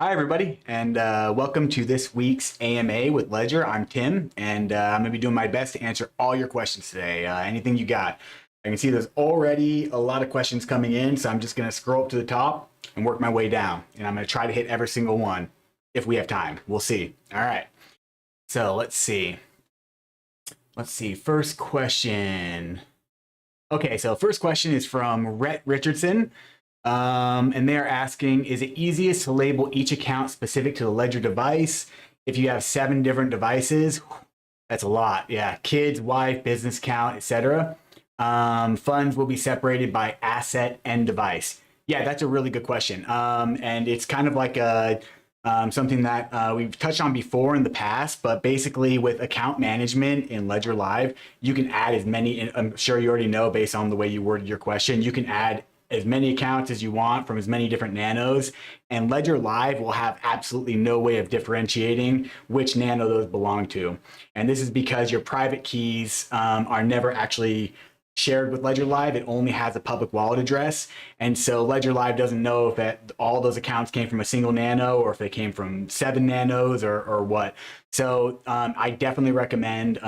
Hi, everybody, and welcome to this week's AMA with Ledger. I'm Tim, and I'm going to be doing my best to answer all your questions today. Anything you got. I can see there's already a lot of questions coming in, so I'm just going to scroll up to the top and work my way down. And I'm going to try to hit every single one if we have time. We'll see. All right. So let's see. First question. Okay, so first question is from Rhett Richardson. And they're asking, is it easiest to label each account specific to the Ledger device? If you have 7 different devices, that's a lot. Yeah, kids, wife, business account, etc. Funds will be separated by asset and device. Yeah, that's a really good question. And it's kind of like something that we've touched on before in the past, but basically with account management in Ledger Live, you can add as many, I'm sure you already know based on the way you worded your question, you can add as many accounts as you want from as many different nanos, and Ledger Live will have absolutely no way of differentiating which nano those belong to. And this is because your private keys are never actually shared with Ledger Live. It only has a public wallet address. And so Ledger Live doesn't know if all those accounts came from a single nano or if they came from 7 nanos or what. So I definitely recommend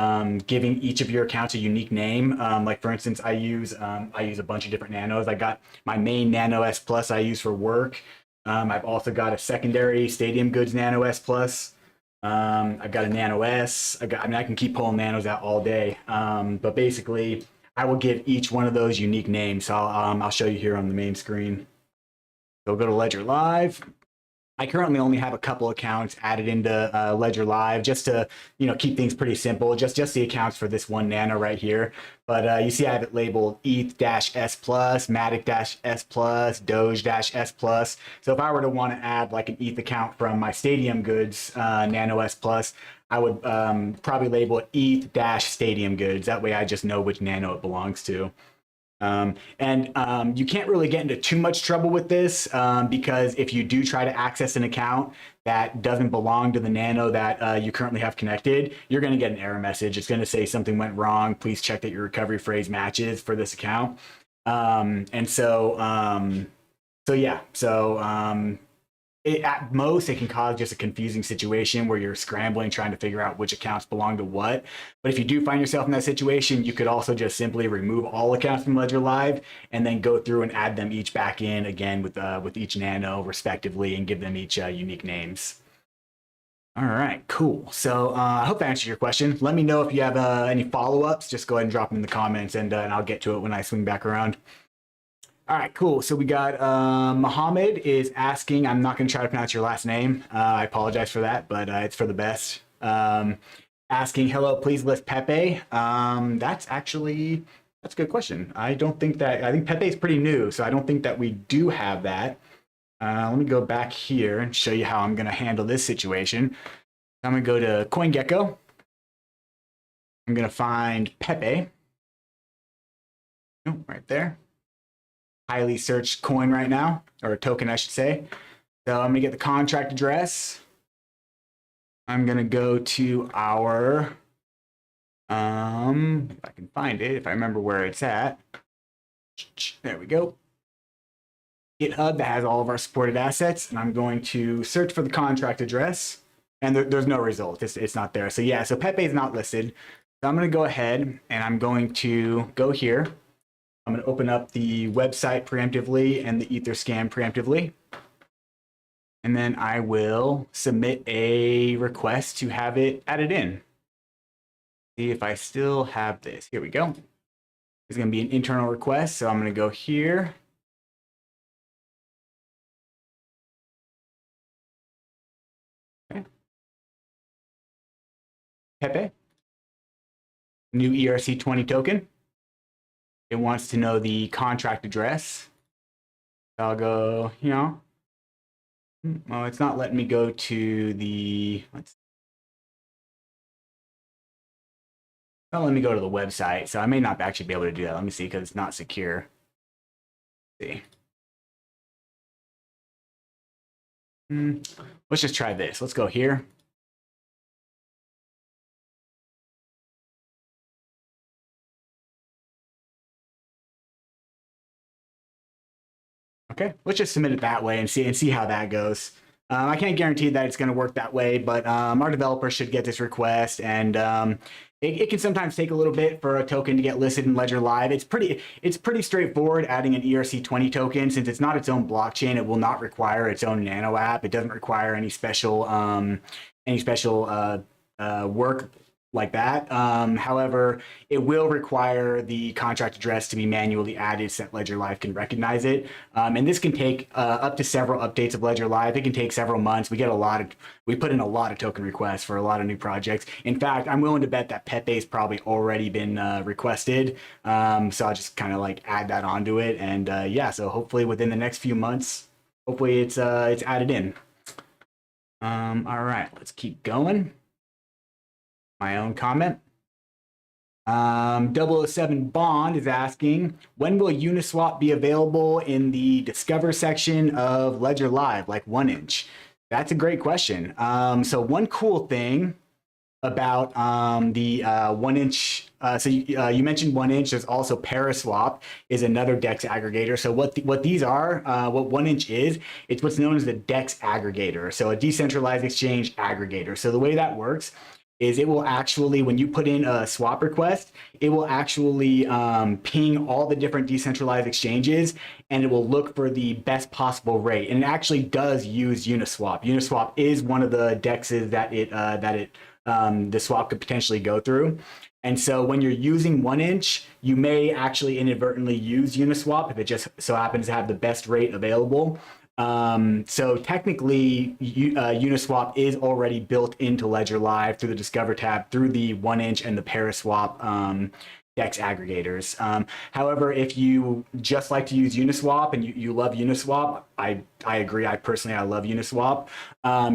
giving each of your accounts a unique name. Like for instance, I use a bunch of different nanos. I got my main Nano S Plus I use for work. I've also got a secondary Stadium Goods Nano S Plus. I've got a Nano S. I can keep pulling nanos out all day. But basically, I will give each one of those unique names. So I'll show you here on the main screen. So go to Ledger Live. I currently only have a couple accounts added into Ledger Live just to keep things pretty simple. Just the accounts for this one nano right here. But you see I have it labeled ETH-S plus, Matic-S plus, Doge-S plus. So if I were to want to add like an ETH account from my Stadium Goods Nano S plus, I would probably label it ETH-Stadium Goods. That way I just know which nano it belongs to. You can't really get into too much trouble with this because if you do try to access an account that doesn't belong to the nano that you currently have connected, you're going to get an error message. It's going to say something went wrong. Please check that your recovery phrase matches for this account. At most, it can cause just a confusing situation where you're scrambling, trying to figure out which accounts belong to what. But if you do find yourself in that situation, you could also just simply remove all accounts from Ledger Live and then go through and add them each back in again with each nano respectively and give them each unique names. All right, cool. So I hope that answered your question. Let me know if you have any follow-ups. Just go ahead and drop them in the comments and I'll get to it when I swing back around. All right, cool. So we got Mohammed is asking, I'm not going to try to pronounce your last name. I apologize for that, but it's for the best. Asking, hello, please list Pepe. That's a good question. I think Pepe is pretty new, so I don't think that we do have that. Let me go back here and show you how I'm going to handle this situation. I'm going to go to CoinGecko. I'm going to find Pepe. Oh, right there. Highly searched coin right now, or a token, I should say. So I'm going to get the contract address. I'm going to go to our, if I can find it, if I remember where it's at. There we go. GitHub that has all of our supported assets, and I'm going to search for the contract address, and there's no result. It's not there. So yeah, so Pepe is not listed. So I'm going to go ahead, and I'm going to go here. I'm going to open up the website preemptively and the Etherscan preemptively. And then I will submit a request to have it added in. See if I still have this. Here we go. It's going to be an internal request. So I'm going to go here. Okay. Pepe. New ERC20 token. It wants to know the contract address. I'll go, well, it's not letting me go to the, let me go to the website. So I may not actually be able to do that. Let me see, because it's not secure. Let's see. Let's just try this. Let's go here. Okay, let's just submit it that way and see how that goes. I can't guarantee that it's going to work that way, but our developers should get this request, and it can sometimes take a little bit for a token to get listed in Ledger Live. It's pretty straightforward adding an ERC20 token. Since it's not its own blockchain, it will not require its own nano app. It doesn't require any special work like that. However, it will require the contract address to be manually added so that Ledger Live can recognize it. And this can take up to several updates of Ledger Live. It can take several months. We put in a lot of token requests for a lot of new projects. In fact, I'm willing to bet that Pepe's probably already been requested. So I'll just kind of like add that onto it. And yeah, so hopefully within the next few months, hopefully it's added in. All right, let's keep going. My own comment. 007 Bond is asking, when will Uniswap be available in the Discover section of Ledger Live, like 1inch? That's a great question. So one cool thing about the 1inch, so you mentioned 1inch, there's also Paraswap is another DEX aggregator. So what these are, what 1inch is, it's what's known as the DEX aggregator. So a decentralized exchange aggregator. So the way that works is it will actually, when you put in a swap request, it will actually ping all the different decentralized exchanges, and it will look for the best possible rate. And it actually does use Uniswap. Uniswap is one of the DEXs that the swap could potentially go through. And so when you're using 1inch, you may actually inadvertently use Uniswap if it just so happens to have the best rate available. So technically, Uniswap is already built into Ledger Live through the Discover tab, through the 1inch and the Paraswap DEX aggregators. However, if you just like to use Uniswap and you love Uniswap, I agree. I love Uniswap.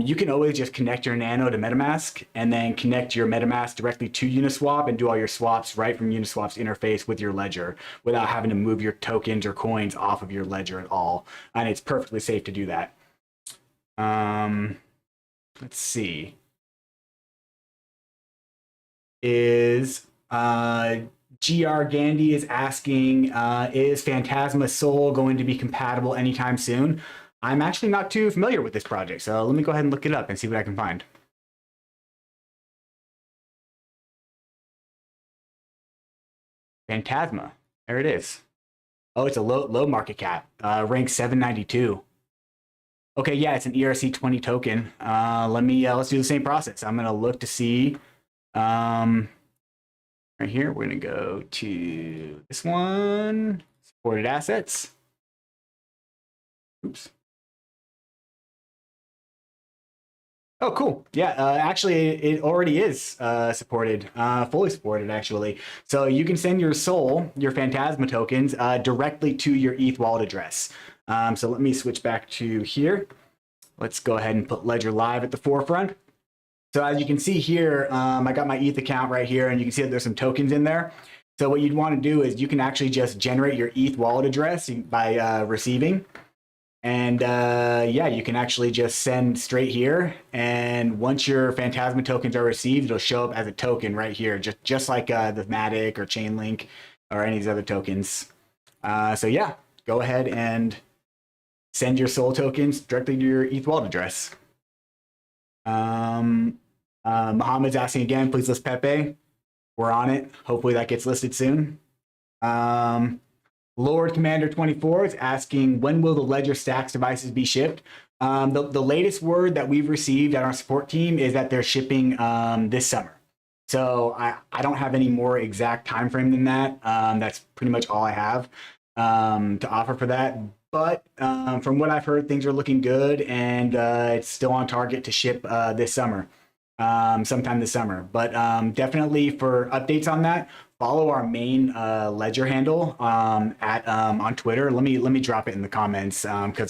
You can always just connect your Nano to MetaMask and then connect your MetaMask directly to Uniswap and do all your swaps right from Uniswap's interface with your ledger without having to move your tokens or coins off of your ledger at all. And it's perfectly safe to do that. Let's see. GR Gandhi is asking, is Phantasma Soul going to be compatible anytime soon? I'm actually not too familiar with this project, so let me go ahead and look it up and see what I can find. Phantasma, there it is. Oh, it's a low market cap, rank 792. Okay, yeah, it's an ERC20 token. Let's do the same process. I'm gonna look to see. Right here, we're going to go to this one, supported assets. Oops. Oh, cool. Yeah, actually, it already is supported, fully supported, actually. So you can send your SOL, your Phantasma tokens, directly to your ETH wallet address. So let me switch back to here. Let's go ahead and put Ledger Live at the forefront. So as you can see here, I got my ETH account right here, and you can see that there's some tokens in there. So what you'd want to do is you can actually just generate your ETH wallet address by receiving. And yeah, you can actually just send straight here. And once your Phantasma tokens are received, it'll show up as a token right here, just like the Matic or Chainlink or any of these other tokens. So yeah, go ahead and send your SOL tokens directly to your ETH wallet address. Mohammed's asking again, please list Pepe. We're on it. Hopefully that gets listed soon. Lord Commander 24 is asking, when will the Ledger Stacks devices be shipped? The latest word that we've received at our support team is that they're shipping this summer. So I don't have any more exact time frame than that. That's pretty much all I have to offer for that. But from what I've heard, things are looking good, and it's still on target to ship this summer, sometime this summer. But definitely for updates on that, follow our main Ledger handle on Twitter. Let me drop it in the comments because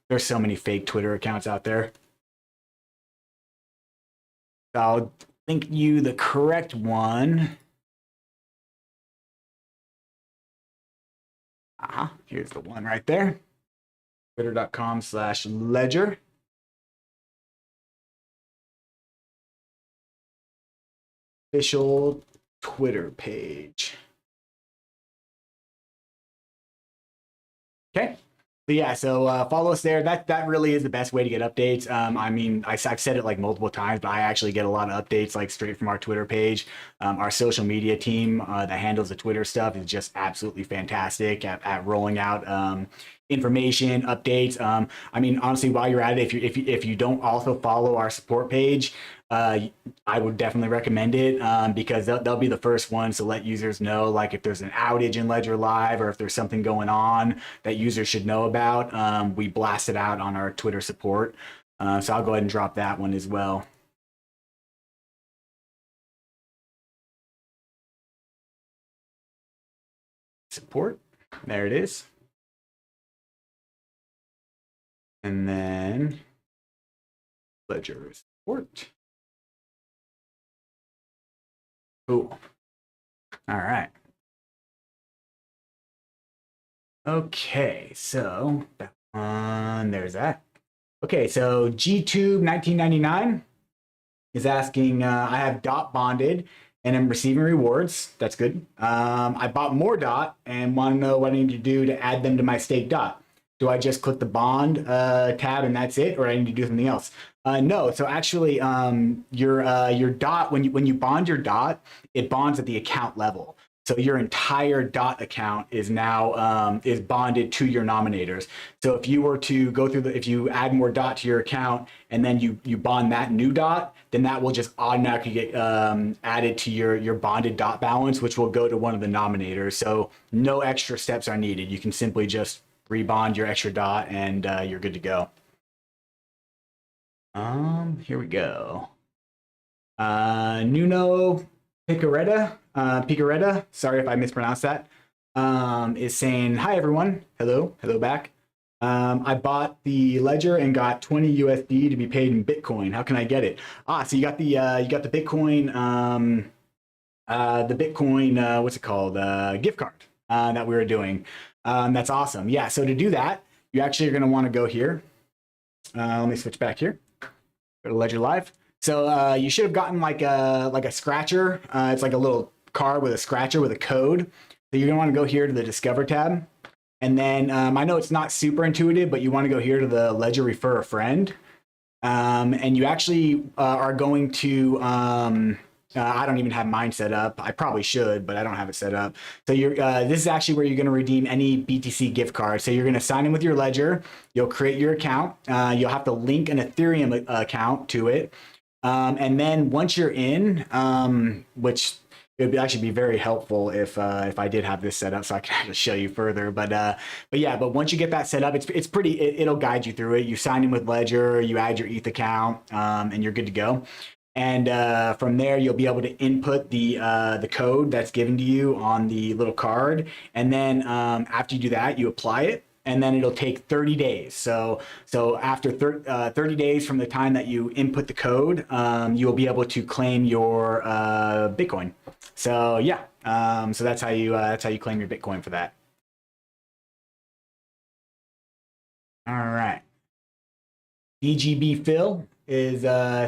there's so many fake Twitter accounts out there. So I'll link you the correct one. Here's the one right there. Twitter.com/Ledger. Official Twitter page. Okay. So yeah, so follow us there. That really is the best way to get updates. I mean, I've said it like multiple times, but I actually get a lot of updates like straight from our Twitter page. Our social media team that handles the Twitter stuff is just absolutely fantastic at rolling out information updates. I mean, honestly, while you're at it, if you don't also follow our support page, I would definitely recommend it because they'll be the first ones to let users know, like if there's an outage in Ledger Live or if there's something going on that users should know about. We blast it out on our Twitter support. So I'll go ahead and drop that one as well. Support. There it is. And then Ledger support. Cool. All right. Okay, so that one, there's that. Okay, so GTube 1999 is asking, I have DOT bonded and I'm receiving rewards. That's good. I bought more DOT and want to know what I need to do to add them to my stake DOT. Do I just click the bond tab and that's it, or I need to do something else? No. So actually, your DOT when you bond your DOT, it bonds at the account level. So your entire DOT account is now is bonded to your nominators. So if you were to go through if you add more DOT to your account and then you bond that new DOT, then that will just automatically get added to your bonded DOT balance, which will go to one of the nominators. So no extra steps are needed. You can simply just rebond your extra DOT and you're good to go. Here we go. Nuno Picaretta, sorry if I mispronounced that, is saying, hi everyone, hello back. I bought the ledger and got 20 USD to be paid in Bitcoin. How can I get it? So you got the Bitcoin, what's it called? Gift card that we were doing. That's awesome. Yeah. So to do that, you actually are going to want to go here. Let me switch back here. Go to Ledger Live. So you should have gotten like a scratcher. It's like a little card with a scratcher with a code. So you're gonna want to go here to the Discover tab, and then I know it's not super intuitive, but you want to go here to the Ledger Refer a Friend, and you actually are going to. I don't even have mine set up. I probably should, but I don't have it set up. So you're this is actually where you're going to redeem any BTC gift card. So you're going to sign in with your Ledger. You'll create your account. You'll have to link an Ethereum account to it. And then once you're in, which it would actually be very helpful if I did have this set up so I can actually show you further. But once you get that set up, it's pretty. It'll guide you through it. You sign in with Ledger, you add your ETH account, and you're good to go. And from there, you'll be able to input the code that's given to you on the little card. And then after you do that, you apply it. And then it'll take 30 days. So after 30 days from the time that you input the code, you'll be able to claim your Bitcoin. So yeah, so that's how you claim your Bitcoin for that. All right. DGB Phil is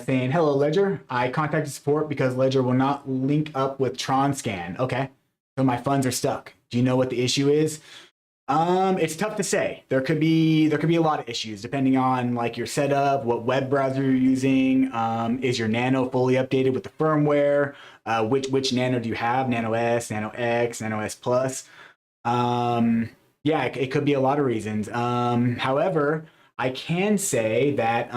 saying, hello, Ledger. I contacted support because Ledger will not link up with TronScan. Okay, so my funds are stuck. Do you know what the issue is? It's tough to say. There could be a lot of issues depending on like your setup, what web browser you're using. Is your Nano fully updated with the firmware? Which Nano do you have? Nano S, Nano X, Nano S Plus. Yeah, it could be a lot of reasons. However, I can say that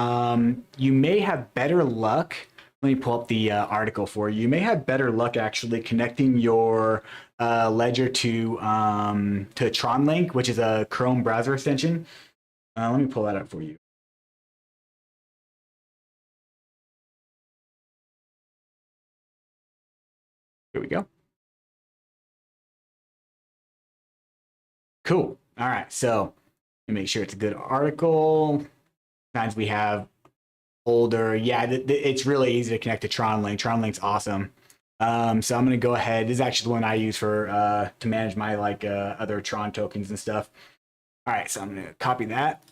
you may have better luck. Let me pull up the article for you. You may have better luck actually connecting your Ledger to TronLink, which is a Chrome browser extension. Let me pull that up for you. Here we go. Cool. All right. So let me make sure it's a good article. Sometimes we have older. Yeah, it's really easy to connect to TronLink. TronLink's awesome. So I'm gonna go ahead. This is actually the one I use for to manage my like other Tron tokens and stuff. All right, so I'm gonna copy that.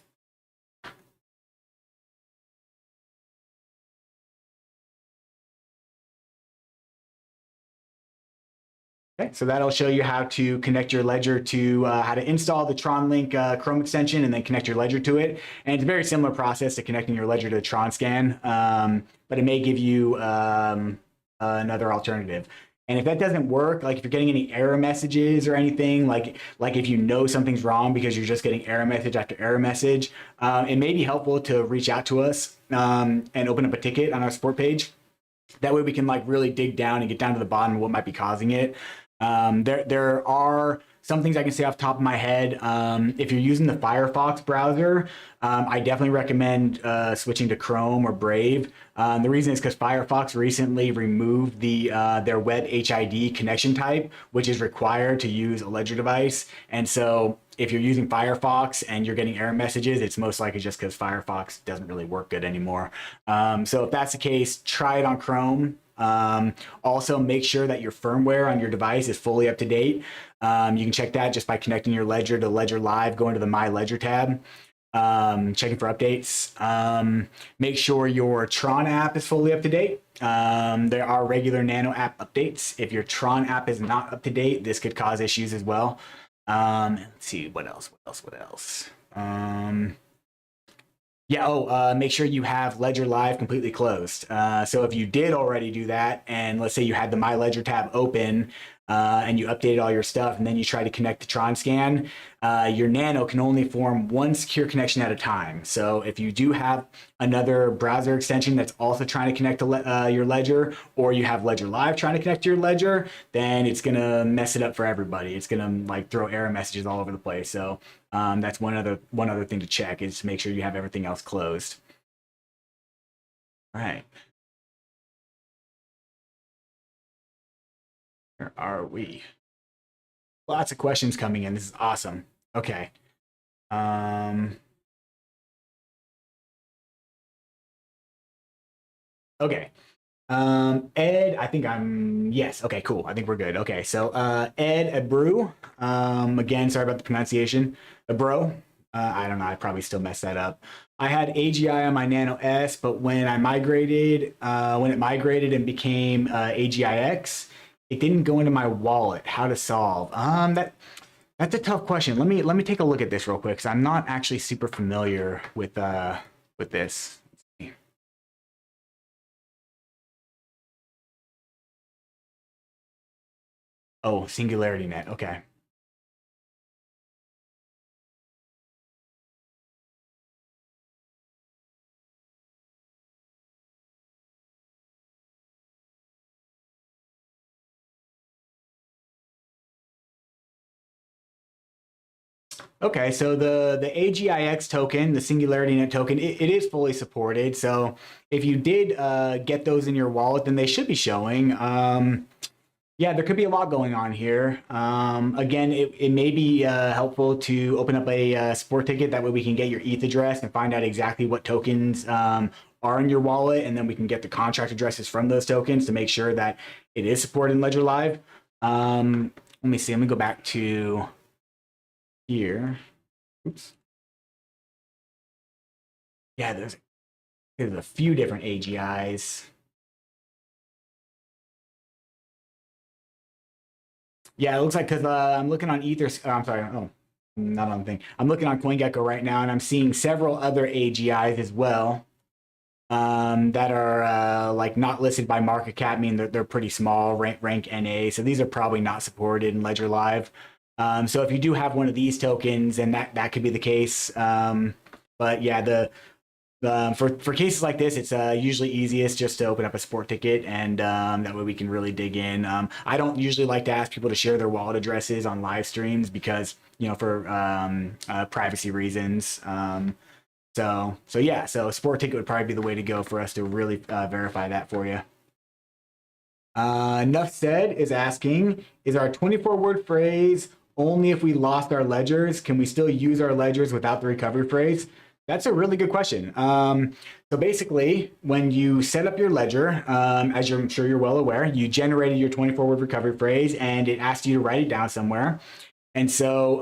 Okay, so that'll show you how to connect your ledger to how to install the TronLink Chrome extension and then connect your ledger to it. And it's a very similar process to connecting your ledger to TronScan, but it may give you another alternative. And if that doesn't work, like if you're getting any error messages or anything, like if you know something's wrong because you're just getting error message after error message, it may be helpful to reach out to us and open up a ticket on our support page. That way we can like really dig down and get down to the bottom of what might be causing it. There are some things I can say off the top of my head. If you're using the Firefox browser, I definitely recommend switching to Chrome or Brave. The reason is because Firefox recently removed their web HID connection type, which is required to use a Ledger device. And so if you're using Firefox and you're getting error messages, it's most likely just because Firefox doesn't really work good anymore. So if that's the case, try it on Chrome. Also, make sure that your firmware on your device is fully up to date. You can check that just by connecting your Ledger to Ledger Live, going to the My Ledger tab, checking for updates. Make sure your Tron app is fully up to date. There are regular Nano app updates. If your Tron app is not up to date, this could cause issues as well. Let's see, what else? Make sure you have Ledger Live completely closed. So if you did already do that, and let's say you had the My Ledger tab open, and you updated all your stuff, and then you try to connect to TronScan, your Nano can only form one secure connection at a time. So if you do have another browser extension that's also trying to connect to your Ledger, or you have Ledger Live trying to connect to your Ledger, then it's gonna mess it up for everybody. It's gonna like throw error messages all over the place. So that's one other thing to check, is to make sure you have everything else closed. All right. Where are we? Lots of questions coming in. This is awesome. Okay. Okay. Ed, I think yes. Okay, cool. I think we're good. Okay, so Ed Abreu. Again, sorry about the pronunciation. Abreu. I don't know. I probably still messed that up. I had AGI on my Nano S, but when it migrated and became AGIX, it didn't go into my wallet. How to solve? That's a tough question. Let me take a look at this real quick, because I'm not actually super familiar with this. Oh, Singularity Net. Okay. Okay, so the AGIX token, the Singularity Net token, it is fully supported. So if you did get those in your wallet, then they should be showing. Yeah, there could be a lot going on here. Again, it may be helpful to open up a support ticket. That way we can get your ETH address and find out exactly what tokens are in your wallet, and then we can get the contract addresses from those tokens to make sure that it is supported in Ledger Live. Let me see. Let me go back to here. Oops. Yeah, there's a few different AGIs. Yeah, it looks like, because I'm looking on Ether. I'm sorry. Oh, not on the thing. I'm looking on CoinGecko right now, and I'm seeing several other AGIs as well that are like not listed by market cap. I mean, they're pretty small, rank NA. So these are probably not supported in Ledger Live. So if you do have one of these tokens, then that could be the case. But yeah, for cases like this, it's usually easiest just to open up a support ticket, and that way we can really dig in. I don't usually like to ask people to share their wallet addresses on live streams because, for privacy reasons. So yeah, so support ticket would probably be the way to go for us to really verify that for you. Enough Said is asking, is our 24-word phrase only if we lost our ledgers? Can we still use our ledgers without the recovery phrase? That's a really good question. So basically, when you set up your ledger, as I'm sure you're well aware, you generated your 24-word recovery phrase, and it asked you to write it down somewhere. And so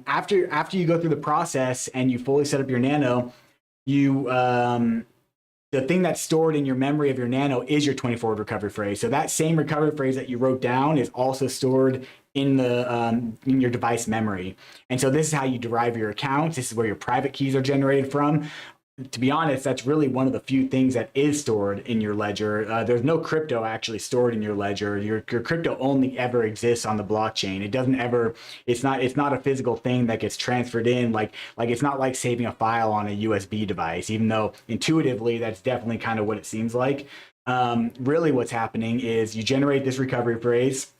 after you go through the process and you fully set up your Nano, you the thing that's stored in your memory of your Nano is your 24-word recovery phrase. So that same recovery phrase that you wrote down is also stored in your device memory. And so this is how you derive your accounts. This is where your private keys are generated from. To be honest, that's really one of the few things that is stored in your ledger. There's no crypto actually stored in your ledger. Your crypto only ever exists on the blockchain. It doesn't ever. It's not a physical thing that gets transferred in. Like it's not like saving a file on a USB device. Even though intuitively that's definitely kind of what it seems like. Really, what's happening is you generate this recovery phrase.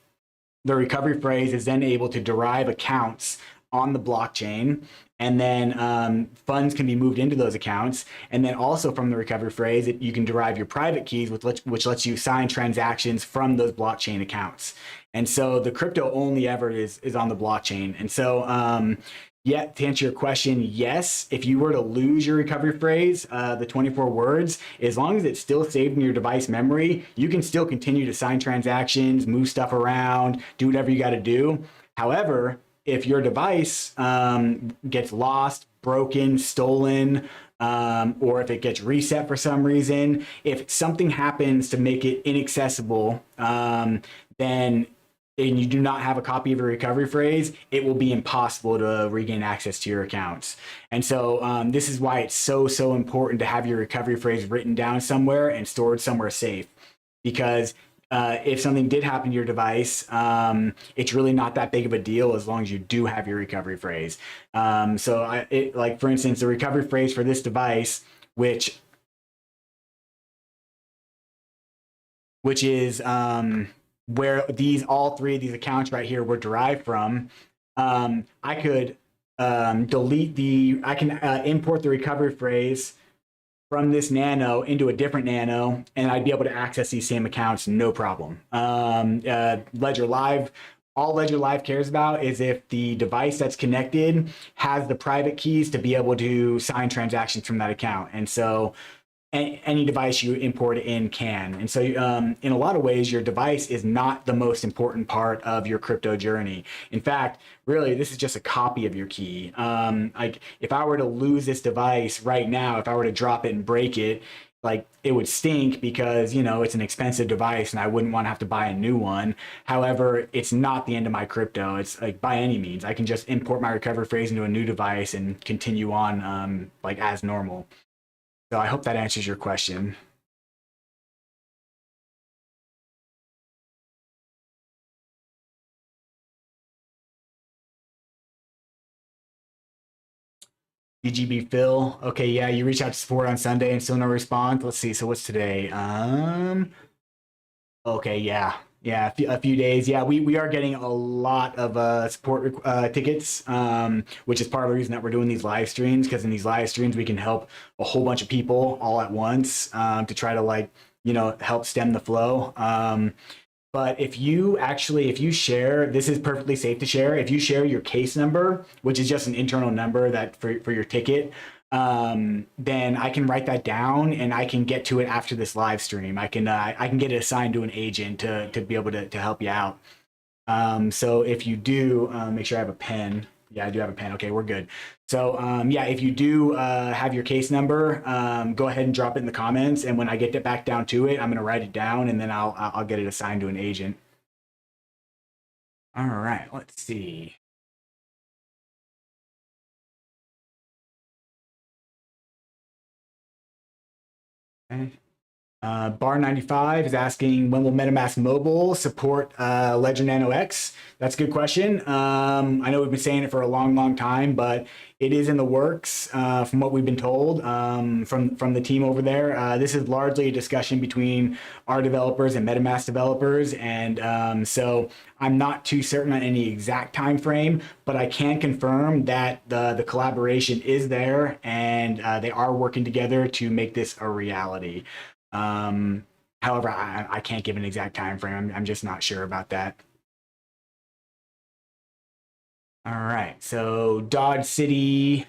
The recovery phrase is then able to derive accounts on the blockchain, and then funds can be moved into those accounts. And then also from the recovery phrase, you can derive your private keys, which lets you sign transactions from those blockchain accounts. And so the crypto only ever is on the blockchain. And so yeah, to answer your question, yes, if you were to lose your recovery phrase, the 24 words, as long as it's still saved in your device memory, you can still continue to sign transactions, move stuff around, do whatever you got to do. However, if your device gets lost, broken, stolen, or if it gets reset for some reason, if something happens to make it inaccessible, then and you do not have a copy of your recovery phrase, it will be impossible to regain access to your accounts. And so this is why it's so important to have your recovery phrase written down somewhere and stored somewhere safe. Because if something did happen to your device, it's really not that big of a deal as long as you do have your recovery phrase. Like for instance, the recovery phrase for this device, which is where all three of these accounts right here were derived from, I could import the recovery phrase from this Nano into a different Nano, and I'd be able to access these same accounts, no problem. Ledger Live, all Ledger Live cares about is if the device that's connected has the private keys to be able to sign transactions from that account. And so any device you import it in can. And so in a lot of ways, your device is not the most important part of your crypto journey. In fact, really, this is just a copy of your key. Like if I were to lose this device right now, if I were to drop it and break it, like it would stink because, you know, it's an expensive device and I wouldn't want to have to buy a new one. However, it's not the end of my crypto. It's like by any means, I can just import my recovery phrase into a new device and continue on like as normal. So I hope that answers your question. DGB Phil. Okay, yeah, you reached out to support on Sunday and still no response. Let's see. So what's today? Okay, yeah. Yeah, a few days. Yeah, we are getting a lot of support tickets, which is part of the reason that we're doing these live streams, because in these live streams we can help a whole bunch of people all at once to try to, like, you know, help stem the flow. But if you share, this is perfectly safe to share. If you share your case number, which is just an internal number that for your ticket, then I can write that down and I can get to it after this live stream. I can get it assigned to an agent to be able to help you out. So if you do, make sure I have a pen. Yeah, I do have a pen. Okay, we're good. So yeah, if you do have your case number, go ahead and drop it in the comments. And when I get it back down to it, I'm going to write it down and then I'll get it assigned to an agent. All right, let's see. Okay. Bar 95 is asking, when will MetaMask Mobile support Ledger Nano X? That's a good question. I know we've been saying it for a long time, but it is in the works from what we've been told from the team over there. This is largely a discussion between our developers and MetaMask developers, and so I'm not too certain on any exact time frame, but I can confirm that the collaboration is there and they are working together to make this a reality. However, I can't give an exact time frame. I'm just not sure about that. All right, so Dodge City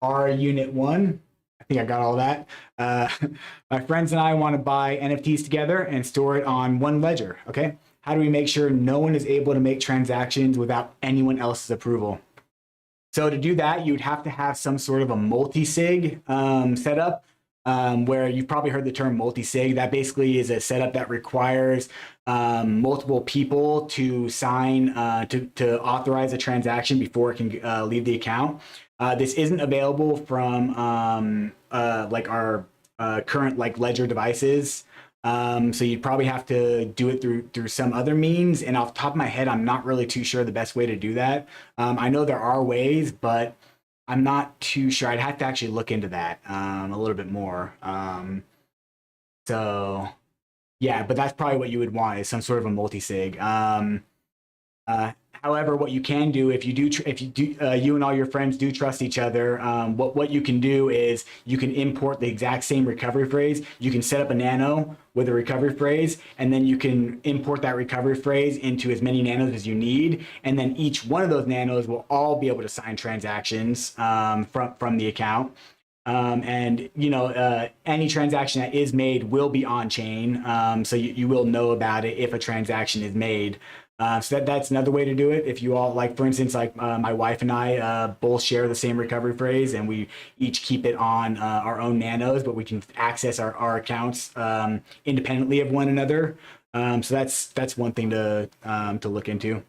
R Unit 1. I think I got all that. My friends and I want to buy NFTs together and store it on one ledger, okay? How do we make sure no one is able to make transactions without anyone else's approval? So to do that, you'd have to have some sort of a multi-sig setup. where you've probably heard the term multi-sig. That basically is a setup that requires multiple people to sign to authorize a transaction before it can leave the account. This isn't available from like our current like Ledger devices. So you'd probably have to do it through some other means. And off the top of my head, I'm not really too sure the best way to do that. I know there are ways, but I'm not too sure. I'd have to actually look into that a little bit more. So yeah, but that's probably what you would want is some sort of a multi-sig. However, what you can do if you do you and all your friends do trust each other, what you can do is you can import the exact same recovery phrase. You can set up a nano with a recovery phrase, and then you can import that recovery phrase into as many nanos as you need, and then each one of those nanos will all be able to sign transactions from the account. And any transaction that is made will be on chain, so you will know about it if a transaction is made. So that's another way to do it. If you all like, for instance, like my wife and I both share the same recovery phrase, and we each keep it on our own nanos, but we can access our accounts independently of one another. So that's one thing to look into.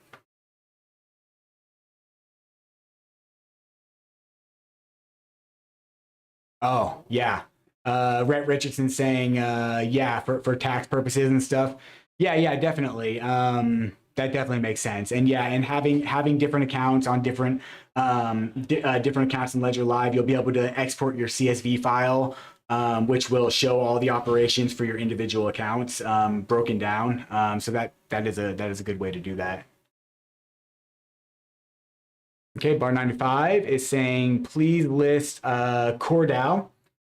Oh yeah, Rhett Richardson saying yeah for tax purposes and stuff. Yeah, definitely. That definitely makes sense. And yeah, and having different accounts on different accounts in Ledger Live, you'll be able to export your CSV file, which will show all the operations for your individual accounts broken down. So that is a good way to do that. Okay, Bar 95 is saying please list CoreDAO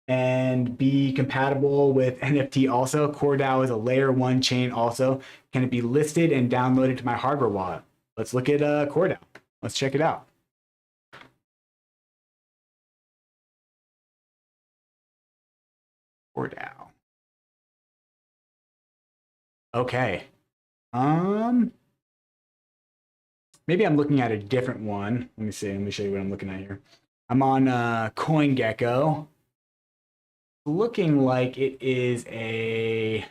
and be compatible with NFT also. CoreDAO is a layer one chain also. Can it be listed and downloaded to my hardware wallet? Let's look at CoreDAO. Let's check it out. CoreDAO. Okay. Maybe I'm looking at a different one. Let me see. Let me show you what I'm looking at here. I'm on CoinGecko. Looking like it is a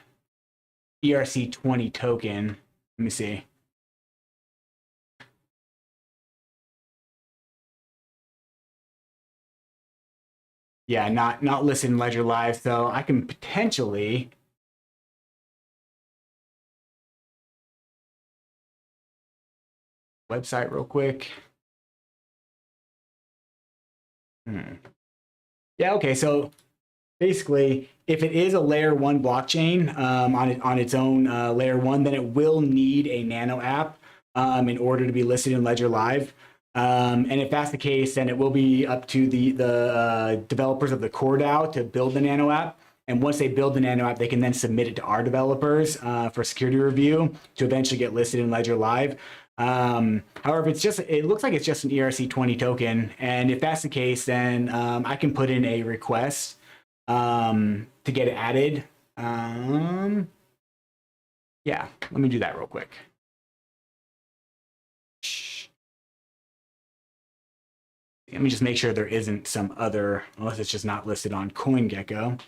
ERC20 token. Let me see. Yeah, not listed in Ledger Live, so I can potentially website real quick. Yeah, okay, so basically, if it is a layer one blockchain on its own layer one, then it will need a nano app in order to be listed in Ledger Live. And if that's the case, then it will be up to the developers of the CoreDAO to build the nano app. And once they build the nano app, they can then submit it to our developers for security review to eventually get listed in Ledger Live. However, it looks like it's just an ERC20 token. And if that's the case, then I can put in a request to get it added. Yeah, let me do that real quick. Let me just make sure there isn't some other, unless it's just not listed on CoinGecko.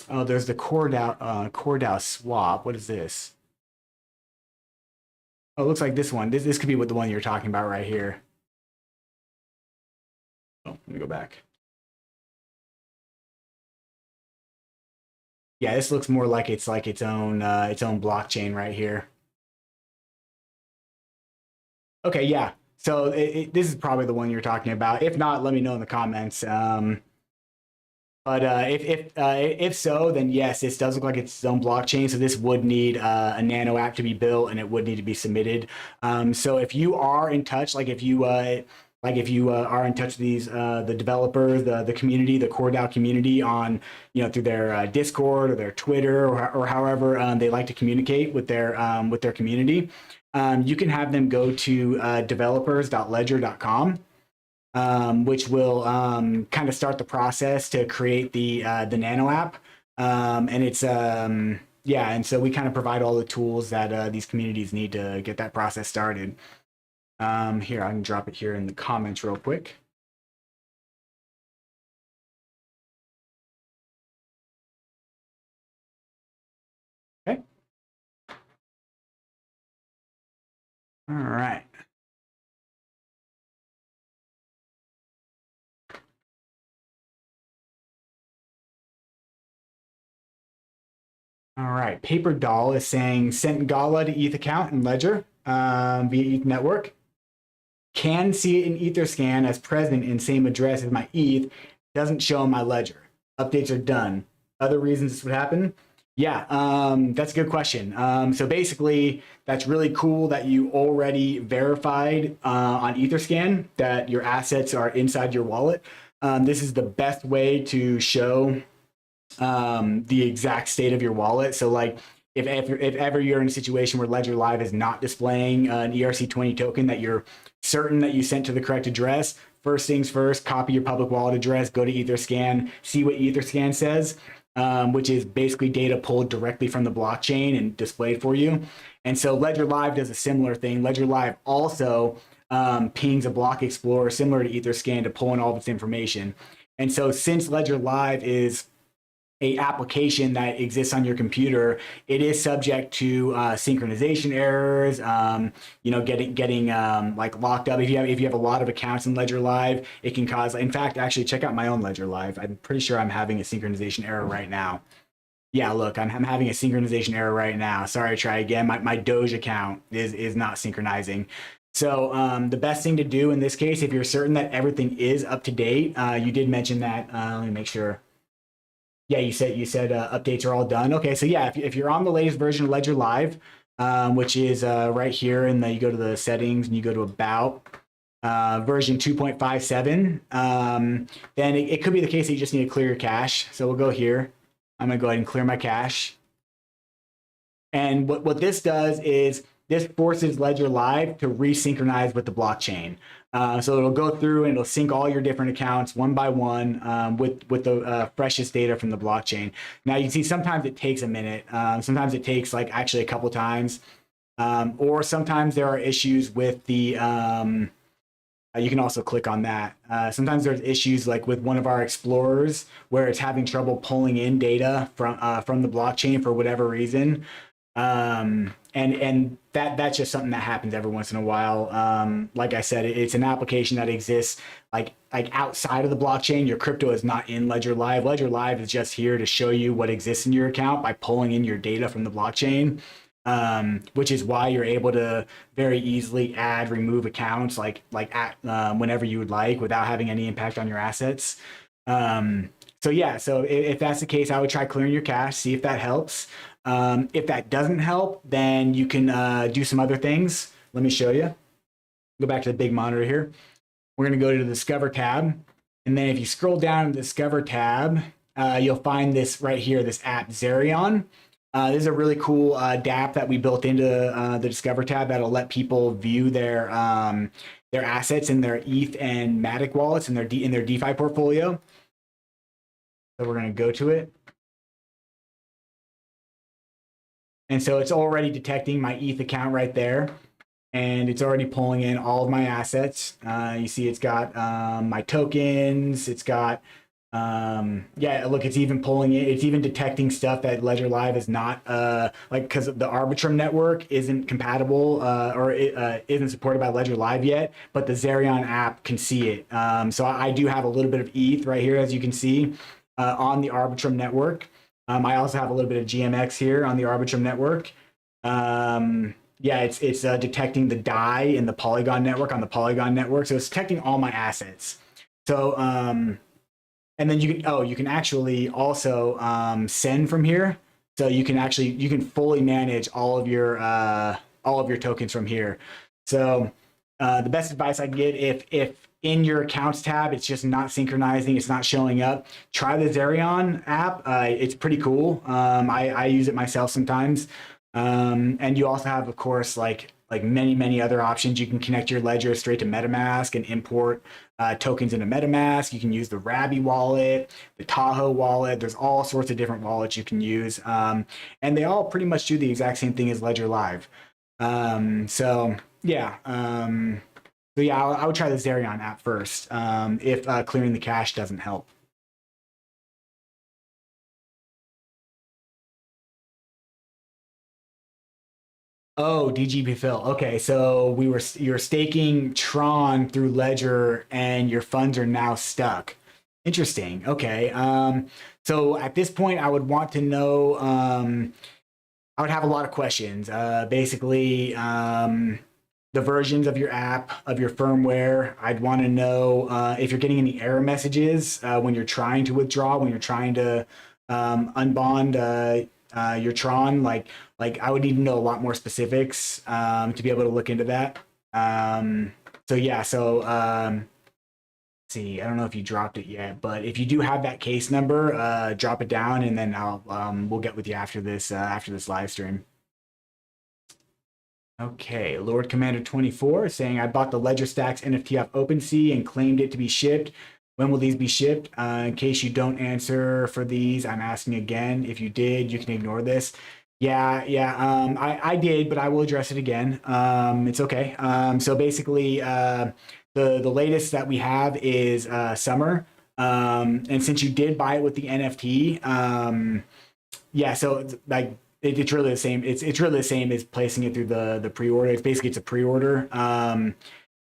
Oh, there's the CoreDAO swap. What is this? Oh, it looks like this one. This could be what the one you're talking about right here. Oh, let me go back. Yeah, this looks more like it's its own blockchain right here. Okay, yeah. So this is probably the one you're talking about. If not, let me know in the comments. But if so, then yes, this does look like it's its own blockchain. So this would need a nano app to be built, and it would need to be submitted. So if you are in touch, like if you are in touch with these the developers, the community, the CoreDAO community on through their Discord or their Twitter or however they like to communicate with their community, you can have them go to developers.ledger.com. Which will kind of start the process to create the Nano app. And it's yeah, and so we kind of provide all the tools that these communities need to get that process started. Here, I can drop it here in the comments real quick. All right. All right. Paper Doll is saying sent Gala to ETH account and Ledger via ETH network. Can see it in Etherscan as present in same address as my ETH. Doesn't show in my Ledger. Updates are done. Other reasons this would happen? Yeah, that's a good question. So basically, that's really cool that you already verified on Etherscan that your assets are inside your wallet. This is the best way to show the exact state of your wallet. So like if ever you're in a situation where Ledger Live is not displaying an ERC20 token that you're certain that you sent to the correct address, first things first, copy your public wallet address, go to Etherscan, see what Etherscan says, which is basically data pulled directly from the blockchain and displayed for you. And so Ledger Live does a similar thing. Ledger Live also pings a block explorer similar to Etherscan to pull in all of its information. And so since Ledger Live is a application that exists on your computer, it is subject to synchronization errors. Getting like locked up. If you have a lot of accounts in Ledger Live, it can cause. In fact, actually, check out my own Ledger Live. I'm pretty sure I'm having a synchronization error right now. Yeah, look, I'm having a synchronization error right now. Sorry, try again. My Doge account is not synchronizing. So the best thing to do in this case, if you're certain that everything is up to date, you did mention that. Let me make sure. Yeah, you said updates are all done. Okay, so yeah, if you're on the latest version of Ledger Live, which is right here, and then you go to the settings and you go to about version 2.57, then it could be the case that you just need to clear your cache. So we'll go here. I'm gonna go ahead and clear my cache. And what this does is this forces Ledger Live to resynchronize with the blockchain. So it'll go through and it'll sync all your different accounts one by one with the freshest data from the blockchain. Now you can see sometimes it takes a minute. Sometimes it takes like actually a couple times. Or sometimes there are issues with the you can also click on that. Sometimes there's issues like with one of our explorers where it's having trouble pulling in data from the blockchain for whatever reason. And that's just something that happens every once in a while. Like I said, it's an application that exists like outside of the blockchain. Your crypto is not in Ledger Live. Ledger Live is just here to show you what exists in your account by pulling in your data from the blockchain. Which is why you're able to very easily add, remove accounts whenever you would like without having any impact on your assets. So yeah, so if that's the case, I would try clearing your cache, see if that helps. If that doesn't help, then you can do some other things. Let me show you. Go back to the big monitor here. We're going to go to the Discover tab. And then if you scroll down to the Discover tab, you'll find this right here, this app, Zerion. This is a really cool dApp that we built into the Discover tab that'll let people view their assets in their ETH and Matic wallets in their DeFi portfolio. So we're going to go to it. And so it's already detecting my ETH account right there. And it's already pulling in all of my assets. You see it's got my tokens. It's got, look, it's even pulling it. It's even detecting stuff that Ledger Live is not, because the Arbitrum network isn't compatible or isn't supported by Ledger Live yet, but the Zerion app can see it. So I do have a little bit of ETH right here, as you can see, on the Arbitrum network. I also have a little bit of GMX here on the Arbitrum network. It's detecting the DAI in the Polygon network on the Polygon network. So it's detecting all my assets. So, and then you can actually also send from here. So you can fully manage all of your tokens from here. So the best advice I can get, if in your accounts tab it's just not synchronizing, it's not showing up, try the Zerion app. It's pretty cool. I use it myself sometimes. And you also have, of course, like many other options. You can connect your ledger straight to MetaMask and import tokens into MetaMask. You can use the Rabby wallet, the Tahoe wallet. There's all sorts of different wallets you can use. And they all pretty much do the exact same thing as Ledger Live. So I would try the Zerion app first if clearing the cache doesn't help. Oh, DGB Phil. Okay, so you're staking Tron through Ledger, and your funds are now stuck. Interesting. Okay. So at this point, I would want to know. I would have a lot of questions. Basically, the versions of your app, of your firmware. I'd want to know if you're getting any error messages when you're trying to withdraw, when you're trying to unbond your Tron. Like I would need to know a lot more specifics to be able to look into that. So yeah, so see, I don't know if you dropped it yet, but if you do have that case number, drop it down, and then I'll we'll get with you after this live stream. Okay, Lord Commander 24 is saying I bought the Ledger Stacks NFT off OpenSea and claimed it to be shipped. When will these be shipped? In case you don't answer for these, I'm asking again. If you did, you can ignore this. Yeah. I did, but I will address it again. It's okay. So basically, the latest that we have is Summer. And since you did buy it with the NFT, yeah, so it's really the same. It's really the same as placing it through the pre-order. It's a pre-order.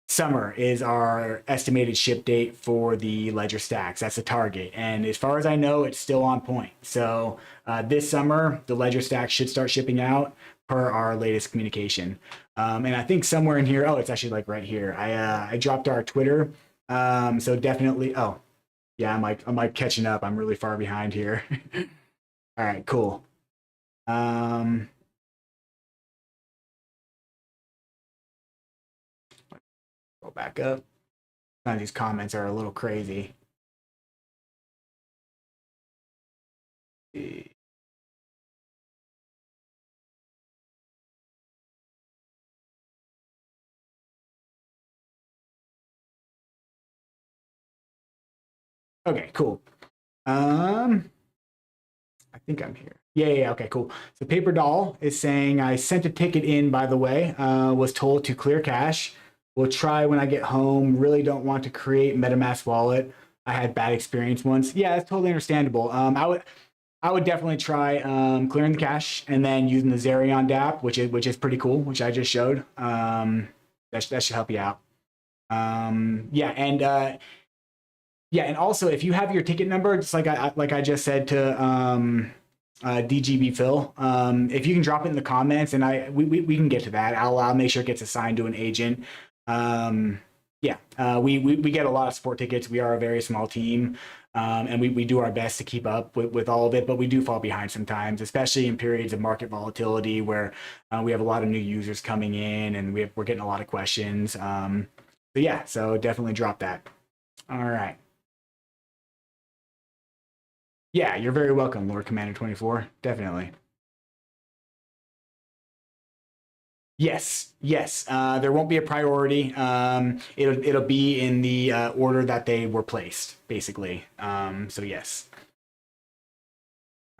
Summer is our estimated ship date for the Ledger Stacks. That's the target, and as far as I know, it's still on point. So this summer, the Ledger Stacks should start shipping out per our latest communication. And I think somewhere in here, oh, it's actually like right here. I dropped our Twitter. So definitely. Oh, yeah, I'm like catching up. I'm really far behind here. All right, cool. Go back up. Sometimes these comments are a little crazy. Okay, cool. I think I'm here. Yeah. Okay, cool. So Paper Doll is saying I sent a ticket in, by the way, was told to clear cache. We'll try when I get home. Really don't want to create MetaMask wallet. I had bad experience once. Yeah, that's totally understandable. I would definitely try clearing the cache and then using the Zerion DApp, which is pretty cool, which I just showed. That should help you out. Yeah, and also if you have your ticket number, just like I just said to DGB Phil, if you can drop it in the comments, and we can get to that. I'll make sure it gets assigned to an agent. Yeah, we get a lot of support tickets. We are a very small team, and we do our best to keep up with all of it, but we do fall behind sometimes, especially in periods of market volatility where we have a lot of new users coming in, and we're getting a lot of questions. So yeah, so definitely drop that. All right. Yeah, you're very welcome, Lord Commander 24. Definitely. Yes. There won't be a priority. It'll be in the order that they were placed, basically. So yes.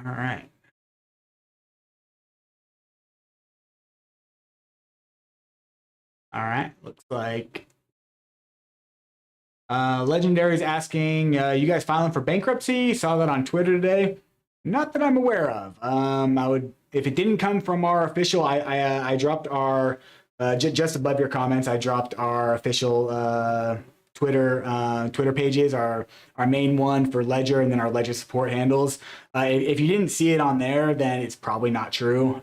All right. All right. Looks like Legendary is asking, you guys filing for bankruptcy? Saw that on Twitter today. Not that I'm aware of. I would, if it didn't come from our official, I dropped our just above your comments. I dropped our official Twitter pages. Our main one for Ledger, and then our Ledger support handles. If you didn't see it on there, then it's probably not true.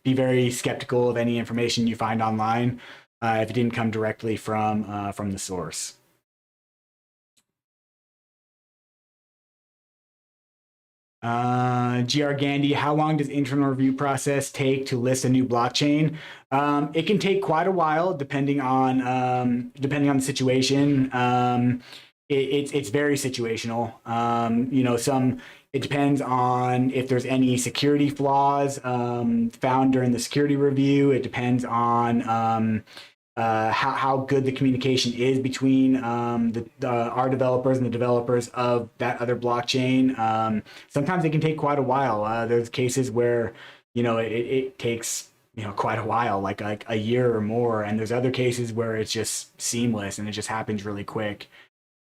Be very skeptical of any information you find online if it didn't come directly from the source. GR Gandhi, how long does internal review process take to list a new blockchain? It can take quite a while, depending on the situation. It's very situational. It depends on if there's any security flaws found during the security review. It depends on how good the communication is between our developers and the developers of that other blockchain. Sometimes it can take quite a while. There's cases where it takes quite a while, like a year or more, and there's other cases where it's just seamless and it just happens really quick.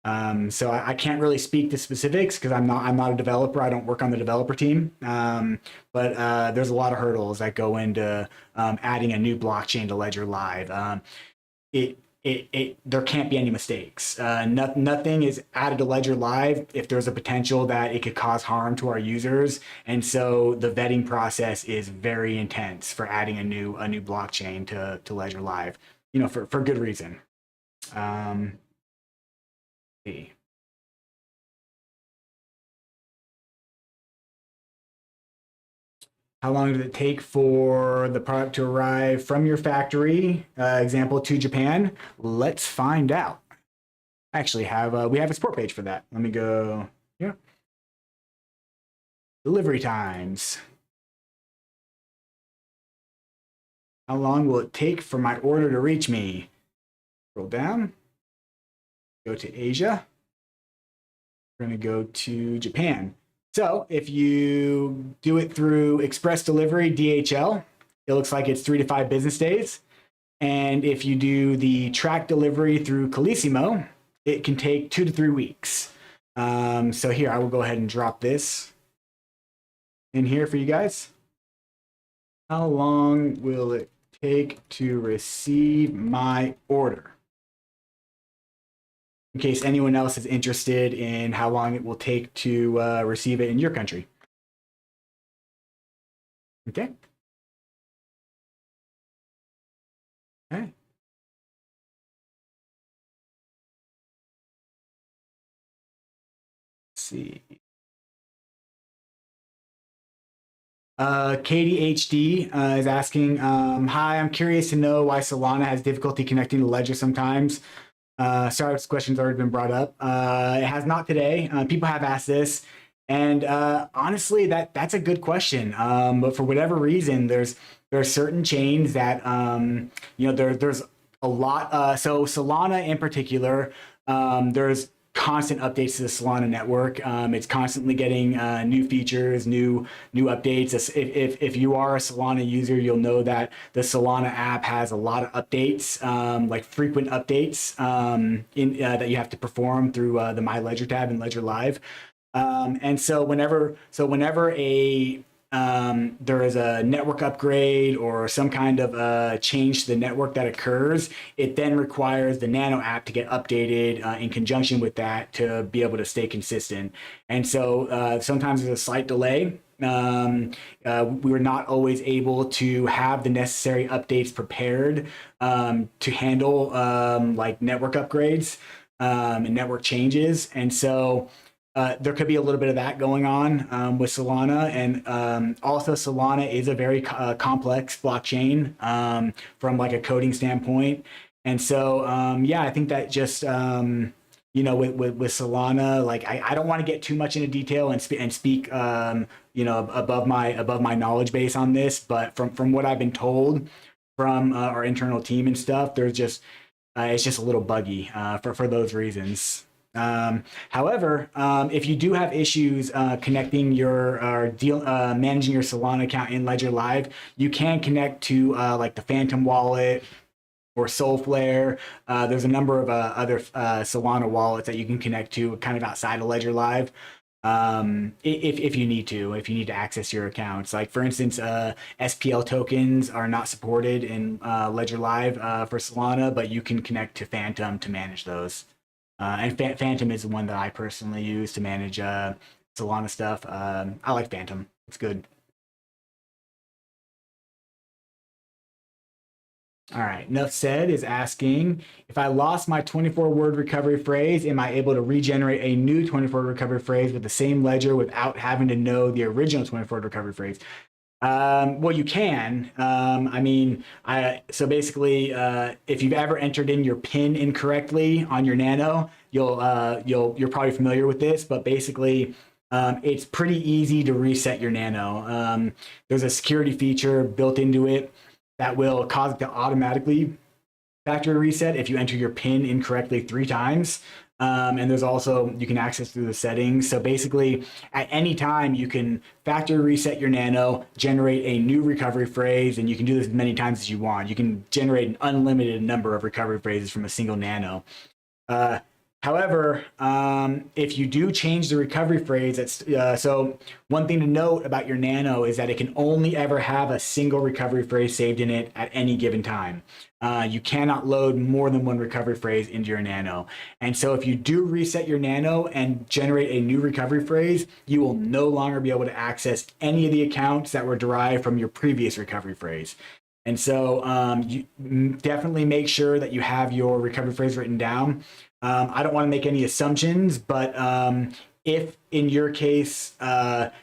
So I can't really speak to specifics because I'm not a developer. I don't work on the developer team. But there's a lot of hurdles that go into adding a new blockchain to Ledger Live. There can't be any mistakes. Nothing is added to Ledger Live if there's a potential that it could cause harm to our users, and so the vetting process is very intense for adding a new blockchain to Ledger Live. For good reason. See. How long did it take for the product to arrive from your factory, example, to Japan? Let's find out. Actually, we have a support page for that. Let me go here. Delivery times. How long will it take for my order to reach me? Scroll down. Go to Asia. We're going to go to Japan. So if you do it through express delivery, DHL, it looks like it's 3 to 5 business days. And if you do the track delivery through Calissimo, it can take 2 to 3 weeks. So here, I will go ahead and drop this in here for you guys. How long will it take to receive my order? In case anyone else is interested in how long it will take to receive it in your country. Okay. Okay. Let's see. Katie HD is asking, hi, I'm curious to know why Solana has difficulty connecting to Ledger sometimes. Sorry, this question's already been brought up. It has not today. People have asked this, and honestly, that's a good question. But for whatever reason, there are certain chains that there's a lot. So Solana in particular, there's constant updates to the Solana network. It's constantly getting new features, new updates. If you are a Solana user, you'll know that the Solana app has a lot of updates, like frequent updates that you have to perform through the My Ledger tab in Ledger Live. And so whenever there is a network upgrade or some kind of change to the network that occurs, it then requires the Nano app to get updated in conjunction with that to be able to stay consistent. And so sometimes there's a slight delay. We were not always able to have the necessary updates prepared to handle like network upgrades and network changes. And so there could be a little bit of that going on with Solana, and also Solana is a very complex blockchain from like a coding standpoint, and so yeah, I think that just with Solana, like I don't want to get too much into detail and speak above my knowledge base on this, but from what I've been told from our internal team and stuff, there's just it's just a little buggy for those reasons. However, if you do have issues connecting your managing your Solana account in Ledger Live, you can connect to like the Phantom wallet or Solflare. There's a number of other Solana wallets that you can connect to kind of outside of Ledger Live. If you need to access your accounts, like for instance, SPL tokens are not supported in Ledger Live for Solana, but you can connect to Phantom to manage those. And Phantom is the one that I personally use to manage Solana stuff. I like Phantom. It's good. All right. Enough said is asking, if I lost my 24-word recovery phrase, am I able to regenerate a new 24-word recovery phrase with the same ledger without having to know the original 24-word recovery phrase? Well, you can. So basically, if you've ever entered in your PIN incorrectly on your Nano, you're probably familiar with this. But basically, it's pretty easy to reset your Nano. There's a security feature built into it that will cause it to automatically factory reset if you enter your PIN incorrectly 3 times. And there's also, you can access through the settings. So basically, at any time, you can factory reset your Nano, generate a new recovery phrase, and you can do this as many times as you want. You can generate an unlimited number of recovery phrases from a single Nano. However, if you do change the recovery phrase, so one thing to note about your Nano is that it can only ever have a single recovery phrase saved in it at any given time. You cannot load more than one recovery phrase into your Nano. And so if you do reset your Nano and generate a new recovery phrase, you will no longer be able to access any of the accounts that were derived from your previous recovery phrase. And so you definitely make sure that you have your recovery phrase written down. I don't want to make any assumptions, but if in your case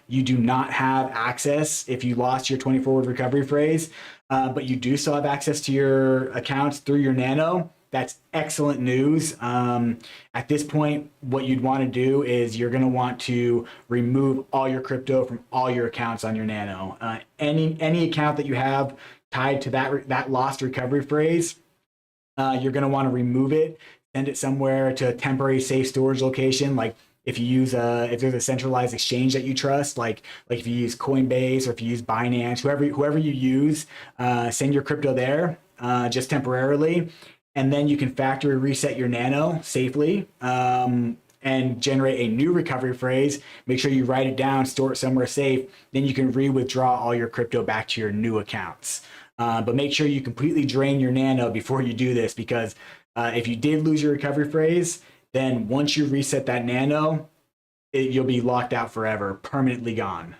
you do not have access, if you lost your 24-word recovery phrase, but you do still have access to your accounts through your Nano, that's excellent news. At this point, what you'd want to do is you're going to want to remove all your crypto from all your accounts on your Nano. Any account that you have tied to that lost recovery phrase, you're going to want to remove it, send it somewhere to a temporary safe storage location. Like if you use if there's a centralized exchange that you trust, like if you use Coinbase or if you use Binance, whoever you use, send your crypto there just temporarily, and then you can factory reset your Nano safely and generate a new recovery phrase. Make sure you write it down, store it somewhere safe. Then you can re-withdraw all your crypto back to your new accounts. But make sure you completely drain your Nano before you do this, because if you did lose your recovery phrase, then once you reset that Nano, you'll be locked out forever, permanently gone.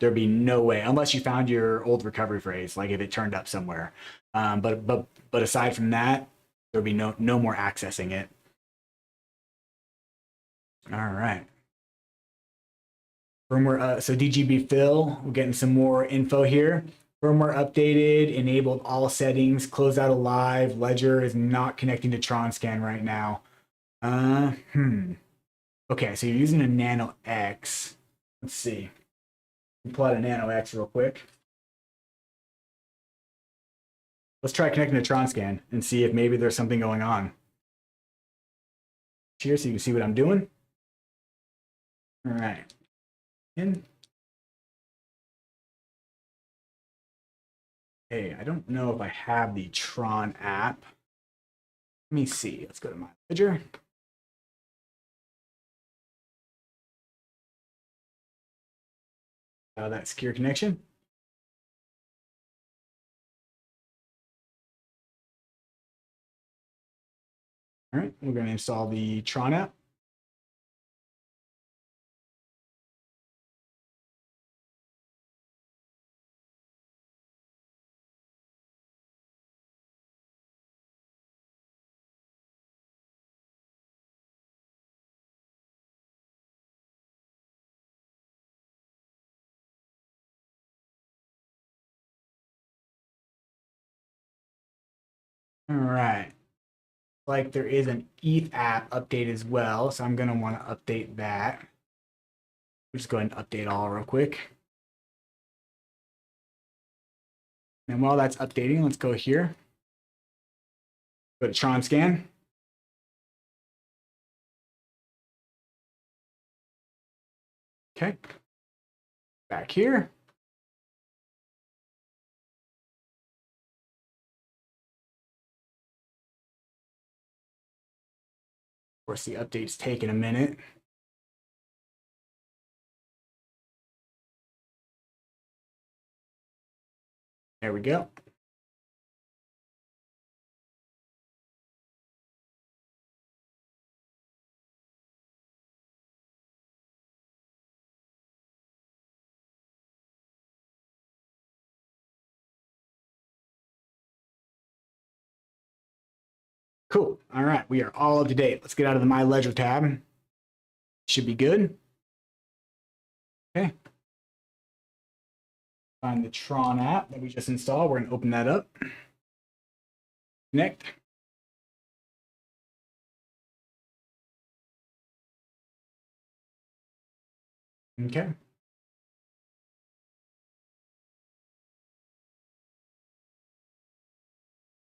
There'd be no way, unless you found your old recovery phrase, like if it turned up somewhere. But aside from that, there'll be no more accessing it. All right. Firmware. So DGB Phil, we're getting some more info here. Firmware updated, enabled all settings, closed out alive. Ledger is not connecting to TronScan right now. Okay, so you're using a Nano X. Let's see. Pull out a Nano X real quick. Let's try connecting to TronScan and see if maybe there's something going on. Cheers, so you can see what I'm doing. All right. In. Hey, I don't know if I have the Tron app. Let me see. Let's go to my ledger. That secure connection. All right, we're going to install the Tron app. All right. Like there is an ETH app update as well, so I'm going to want to update that. We'll just go ahead and update all real quick. And while that's updating, let's go here. Go to TronScan. Okay. Back here. Of course, the update's taking a minute. There we go. Cool. All right, we are all up to date. Let's get out of the My Ledger tab. Should be good. Okay. Find the Tron app that we just installed. We're going to open that up. Connect. Okay.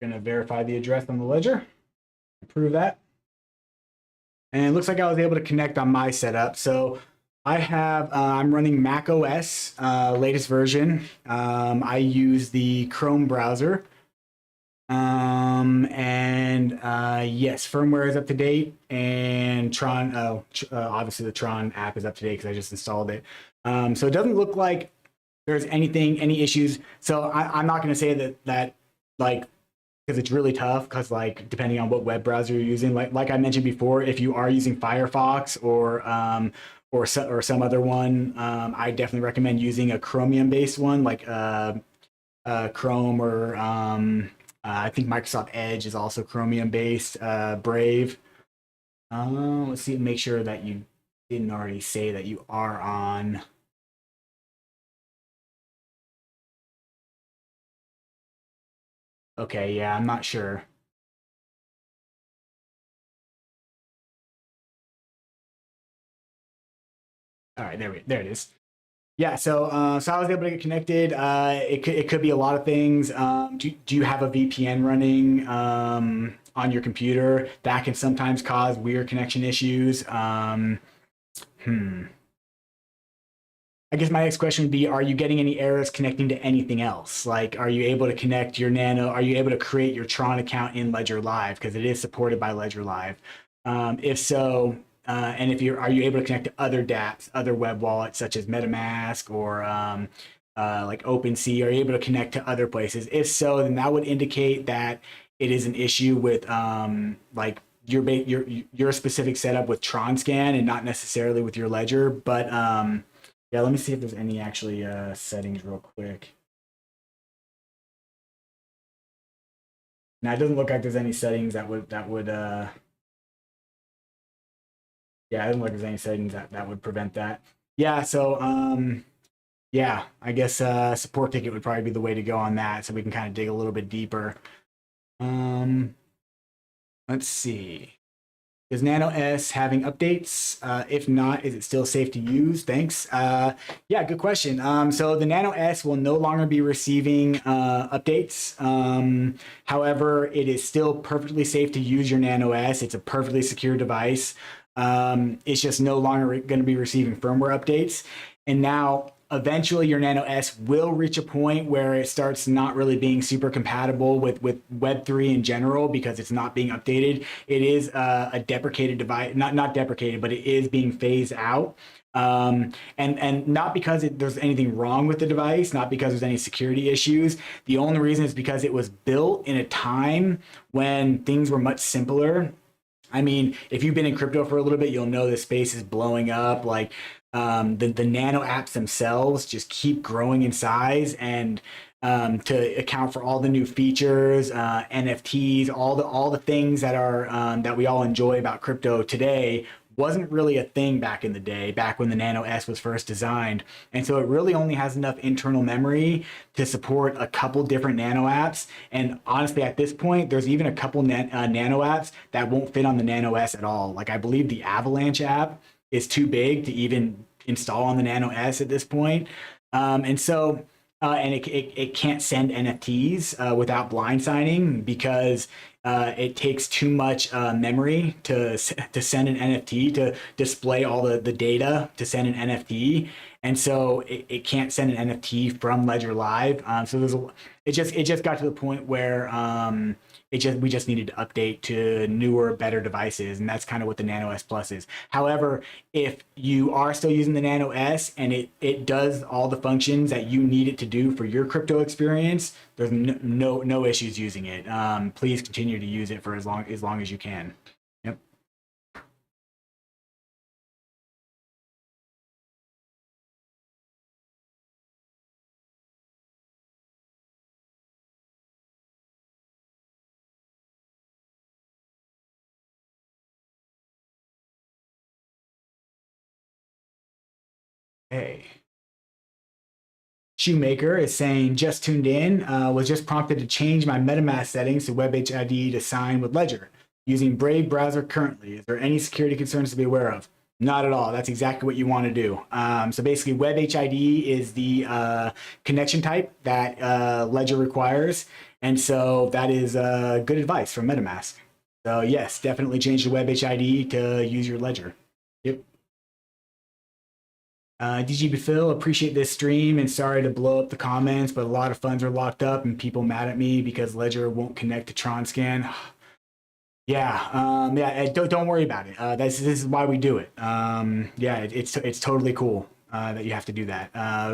Going to verify the address on the ledger. Approve that. And it looks like I was able to connect on my setup. So I have, I'm running Mac OS, latest version. I use the Chrome browser. And yes, firmware is up to date, and Tron, obviously the Tron app is up to date because I just installed it. So it doesn't look like there's any issues. So I'm not going to say that like, because it's really tough, because like depending on what web browser you're using, like I mentioned before, if you are using Firefox or some other one, I definitely recommend using a Chromium based one, like Chrome, or I think Microsoft Edge is also Chromium based. Brave. Let's see, make sure that you didn't already say that you are on. Okay, yeah, I'm not sure. All right, there it is. Yeah, so I was able to get connected. It could be a lot of things. Do you have a VPN running on your computer? That can sometimes cause weird connection issues. Hmm. I guess my next question would be: are you getting any errors connecting to anything else? Like, are you able to connect your Nano? Are you able to create your Tron account in Ledger Live, because it is supported by Ledger Live? If so, and if you're, are you able to connect to other dApps, other web wallets such as MetaMask or like OpenSea? Are you able to connect to other places? If so, then that would indicate that it is an issue with like your specific setup with TronScan and not necessarily with your Ledger. But yeah, let me see if there's any actually settings real quick. Now it doesn't look like there's any settings that would yeah, it doesn't look like there's any settings that would prevent that. Yeah, so yeah, I guess support ticket would probably be the way to go on that, so we can kind of dig a little bit deeper. Um, let's see. Is Nano S having updates? If not, is it still safe to use? Thanks. Yeah, good question. So the Nano S will no longer be receiving updates. However, it is still perfectly safe to use your Nano S. It's a perfectly secure device. It's just no longer going to be receiving firmware updates. And now eventually your Nano S will reach a point where it starts not really being super compatible with Web3 in general, because it's not being updated. It is a deprecated device, not deprecated, but it is being phased out. And not because there's anything wrong with the device, not because there's any security issues. The only reason is because it was built in a time when things were much simpler. I mean, if you've been in crypto for a little bit, you'll know the space is blowing up. Like the nano apps themselves just keep growing in size, and to account for all the new features, NFTs, all the things that are that we all enjoy about crypto today wasn't really a thing back in the day, back when the Nano S was first designed. And so it really only has enough internal memory to support a couple different Nano apps. And honestly, at this point, there's even a couple Nano apps that won't fit on the Nano S at all. Like I believe the Avalanche app is too big to even install on the Nano S at this point. And so and it can't send NFTs without blind signing, because it takes too much memory to send an NFT, to display all the data to send an NFT, and so it can't send an NFT from Ledger Live. So it just got to the point where we just needed to update to newer, better devices, and that's kind of what the Nano S Plus is. However, if you are still using the Nano S and it does all the functions that you need it to do for your crypto experience, there's no issues using it. Please continue to use it for as long as you can. Yep. Hey. Shoemaker is saying, just tuned in, was just prompted to change my MetaMask settings to WebHID to sign with Ledger using Brave browser currently. Is there any security concerns to be aware of? Not at all. That's exactly what you want to do. So basically, WebHID is the connection type that Ledger requires. And so that is good advice from MetaMask. So yes, definitely change the WebHID to use your Ledger. Yep. DGB Phil, appreciate this stream and sorry to blow up the comments, but a lot of funds are locked up and people mad at me because Ledger won't connect to Tron-Scan. Yeah, don't worry about it. This is why we do it. Yeah, it's totally cool that you have to do that,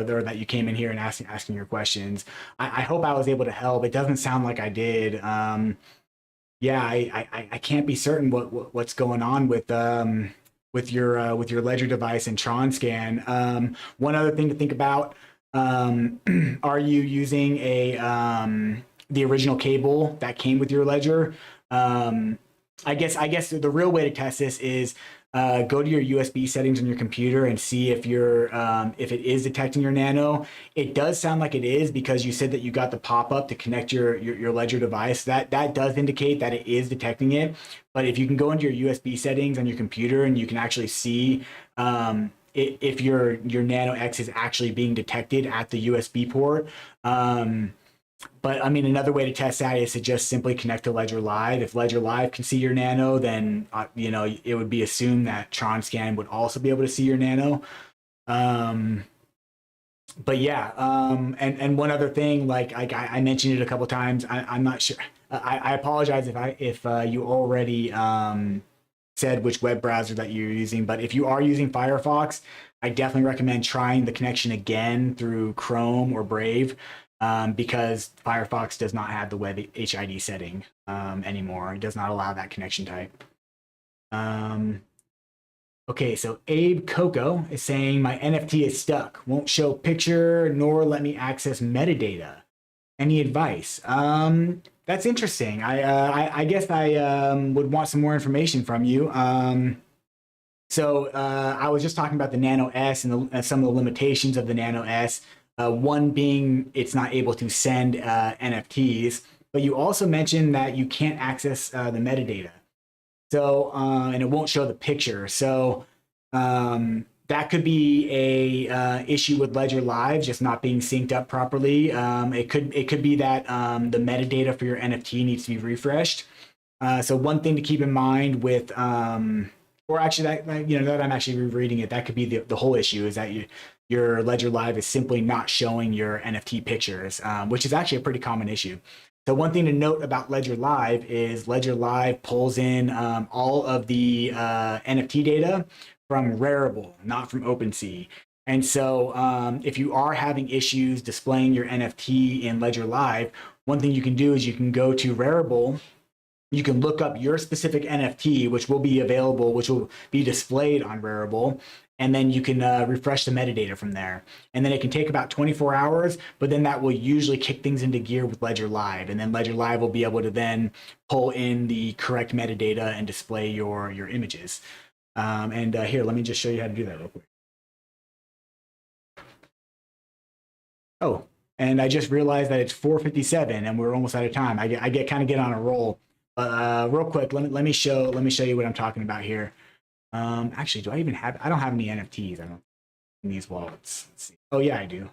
or that you came in here and asking your questions. I hope I was able to help. It doesn't sound like I did. Yeah, I can't be certain what's going on with your Ledger device and Tron-Scan. One other thing to think about: are you using the original cable that came with your Ledger? I guess the real way to test this is go to your USB settings on your computer and see if if it is detecting your Nano. It does sound like it is because you said that you got the pop-up to connect your Ledger device. That does indicate that it is detecting it. But if you can go into your USB settings on your computer and you can actually see if your Nano X is actually being detected at the USB port. But I mean, another way to test that is to just simply connect to Ledger Live. If Ledger Live can see your Nano, then it would be assumed that Tron-Scan would also be able to see your Nano. But yeah, and one other thing, like I mentioned it a couple times. I'm not sure. I apologize if you already said which web browser that you're using, but if you are using Firefox, I definitely recommend trying the connection again through Chrome or Brave. Because Firefox does not have the web HID setting anymore. It does not allow that connection type. Okay, so Abe Coco is saying my NFT is stuck. Won't show picture nor let me access metadata. Any advice? That's interesting. I guess I would want some more information from you. So I was just talking about the Nano S and some of the limitations of the Nano S. One being it's not able to send NFTs, but you also mentioned that you can't access the metadata. So, and it won't show the picture. So that could be a issue with Ledger Live just not being synced up properly. It could be that the metadata for your NFT needs to be refreshed. So one thing to keep in mind with or actually that I'm actually rereading it, that could be the whole issue is that your Ledger Live is simply not showing your NFT pictures, which is actually a pretty common issue. So one thing to note about Ledger Live is Ledger Live pulls in all of the NFT data from Rarible, not from OpenSea. And so if you are having issues displaying your NFT in Ledger Live, one thing you can do is you can go to Rarible. You can look up your specific NFT, which will be available, which will be displayed on Rarible, and then you can refresh the metadata from there. And then it can take about 24 hours, but then that will usually kick things into gear with Ledger Live. And then Ledger Live will be able to then pull in the correct metadata and display your images. Here, let me just show you how to do that real quick. Oh, and I just realized that it's 4:57 and we're almost out of time. I get on a roll. Real quick, let me show you what I'm talking about here. Actually, do I even have? I don't have any NFTs. I don't in these wallets. Let's see. Oh yeah, I do.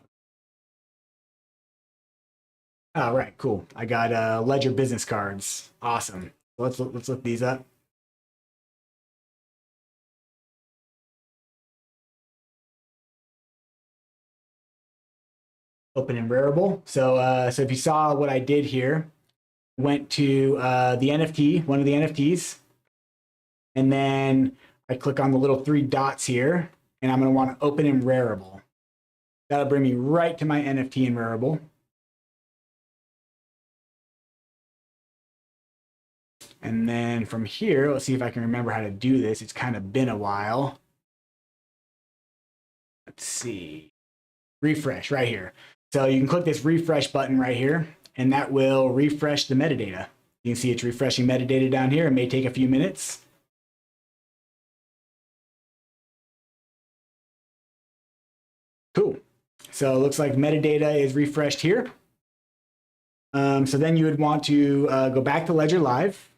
All right, cool. I got Ledger business cards. Awesome. Let's look these up. Open in Rarible. So if you saw what I did here, went to the NFT, one of the NFTs, and then I click on the little three dots here, and I'm going to want to open in Rarible. That'll bring me right to my NFT in Rarible. And then from here, let's see if I can remember how to do this. It's kind of been a while. Let's see. Refresh right here. So you can click this refresh button right here, and that will refresh the metadata. You can see it's refreshing metadata down here. It may take a few minutes. Cool. So it looks like metadata is refreshed here. So then you would want to go back to Ledger Live.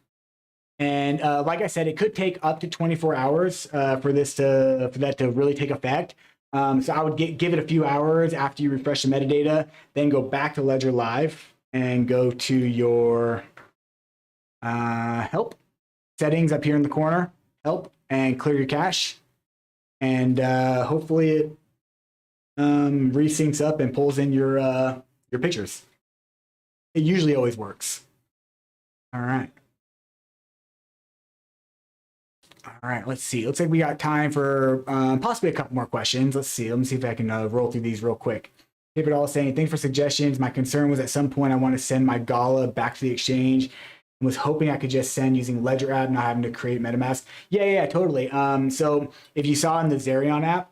And like I said, it could take up to 24 hours for that to really take effect. So I would give it a few hours after you refresh the metadata, then go back to Ledger Live and go to your help settings up here in the corner, help, and clear your cache. And hopefully resyncs up and pulls in your pictures. It usually always works. All right. All right, let's see. Looks like we got time for possibly a couple more questions. Let's see. Let me see if I can roll through these real quick. David All saying, thanks for suggestions. My concern was at some point I want to send my Gala back to the exchange and was hoping I could just send using Ledger app, not having to create MetaMask. Yeah, totally. So if you saw in the Zerion app,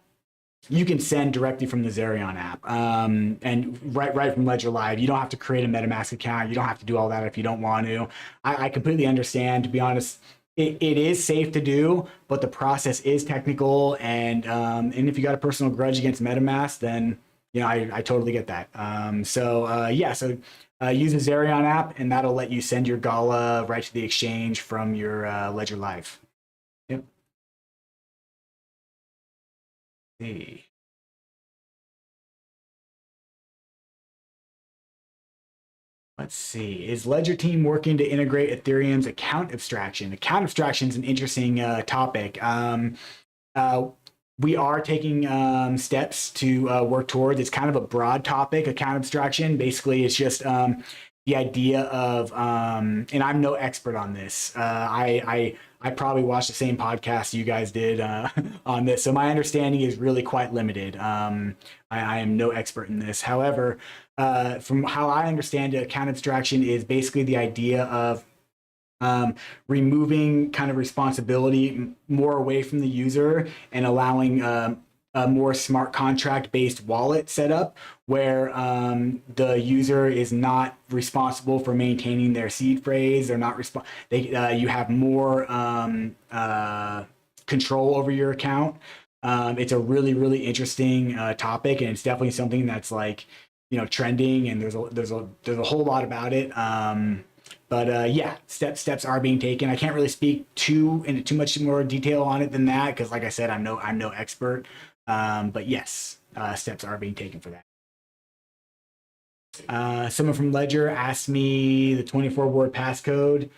you can send directly from the Zerion app and right from Ledger Live. You don't have to create a MetaMask account. You don't have to do all that if you don't want to. I completely understand. To be honest, it is safe to do, but the process is technical. And if you got a personal grudge against MetaMask, then I totally get that. So use the Zerion app, and that'll let you send your Gala right to the exchange from your Ledger Live. Yep. See. Let's see. Is Ledger Team working to integrate Ethereum's account abstraction? Account abstraction is an interesting topic. We are taking steps to work towards. It's kind of a broad topic, account abstraction. Basically, it's just the idea of, and I'm no expert on this. I probably watched the same podcast you guys did on this, so my understanding is really quite limited. I am no expert in this. However, from how I understand it, account abstraction is basically the idea of removing kind of responsibility more away from the user and allowing a more smart contract based wallet setup where the user is not responsible for maintaining their seed phrase. They're not you have more control over your account. It's a really, really interesting topic, and it's definitely something that's like, trending, and there's a whole lot about it. But steps are being taken. I can't really speak into too much more detail on it than that because, like I said, I'm no expert. But yes, steps are being taken for that. Someone from Ledger asked me the 24-word passcode.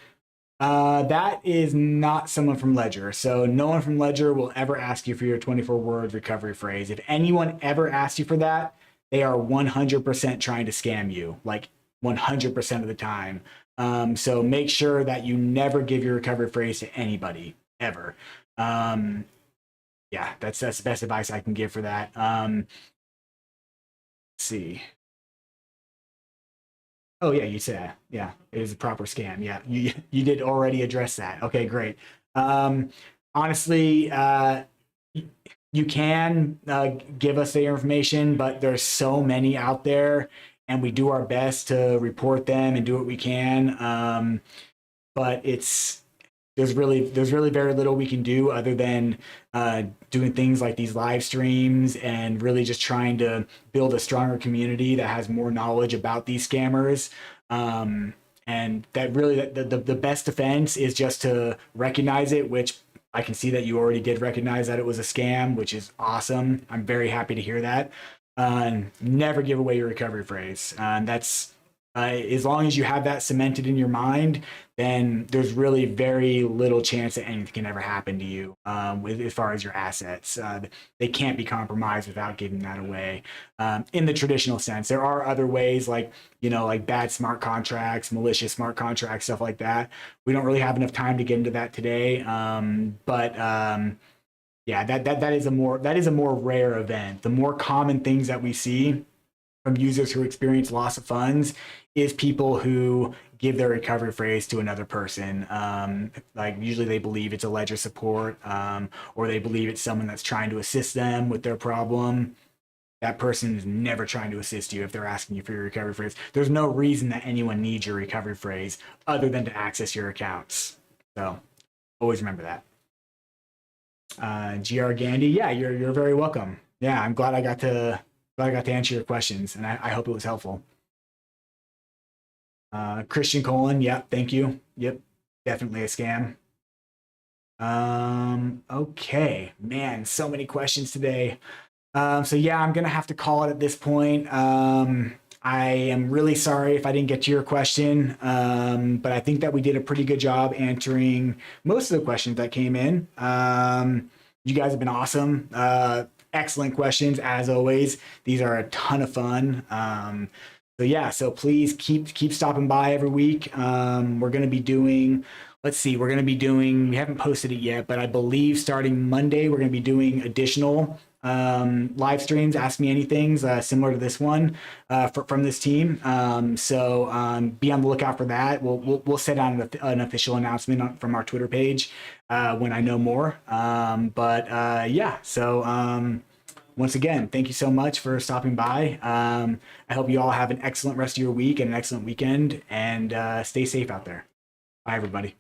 That is not someone from Ledger. So no one from Ledger will ever ask you for your 24-word recovery phrase. If anyone ever asks you for that, they are 100% trying to scam you, like 100% of the time. So make sure that you never give your recovery phrase to anybody, ever. That's the best advice I can give for that. Let's see. Oh yeah, you said yeah, it is a proper scam. Yeah, you did already address that. Okay, great. Honestly, you can give us the information, but there's so many out there, and we do our best to report them and do what we can. But there's really very little we can do other than doing things like these live streams and really just trying to build a stronger community that has more knowledge about these scammers. And that really the best defense is just to recognize it, which I can see that you already did recognize that it was a scam, which is awesome. I'm very happy to hear that. Never give away your recovery phrase. That's as long as you have that cemented in your mind, then there's really very little chance that anything can ever happen to you as far as your assets. They can't be compromised without giving that away. In the traditional sense, there are other ways like bad smart contracts, malicious smart contracts, stuff like that. We don't really have enough time to get into that today. That is a more rare event. The more common things that we see from users who experience loss of funds is people who give their recovery phrase to another person. Like usually they believe it's a Ledger support, or they believe it's someone that's trying to assist them with their problem. That person is never trying to assist you if they're asking you for your recovery phrase. There's no reason that anyone needs your recovery phrase other than to access your accounts. So always remember that. GR Gandhi, yeah, you're very welcome. Yeah, I'm glad I got to answer your questions, and I hope it was helpful. Christian Colon, yep, thank you. Yep, definitely a scam. Okay, man, so many questions today. So yeah, I'm gonna have to call it at this point. I am really sorry if I didn't get to your question, but I think that we did a pretty good job answering most of the questions that came in. You guys have been awesome. excellent questions as always. These are a ton of fun. So yeah, so please keep stopping by every week. We're going to be doing, let's see, we're going to be doing, we haven't posted it yet, but I believe starting Monday, we're going to be doing additional live streams, Ask Me Anythings, similar to this one from this team. So be on the lookout for that. We'll set out an official announcement from our Twitter page when I know more. Yeah, so once again, thank you so much for stopping by. I hope you all have an excellent rest of your week and an excellent weekend, and stay safe out there. Bye, everybody.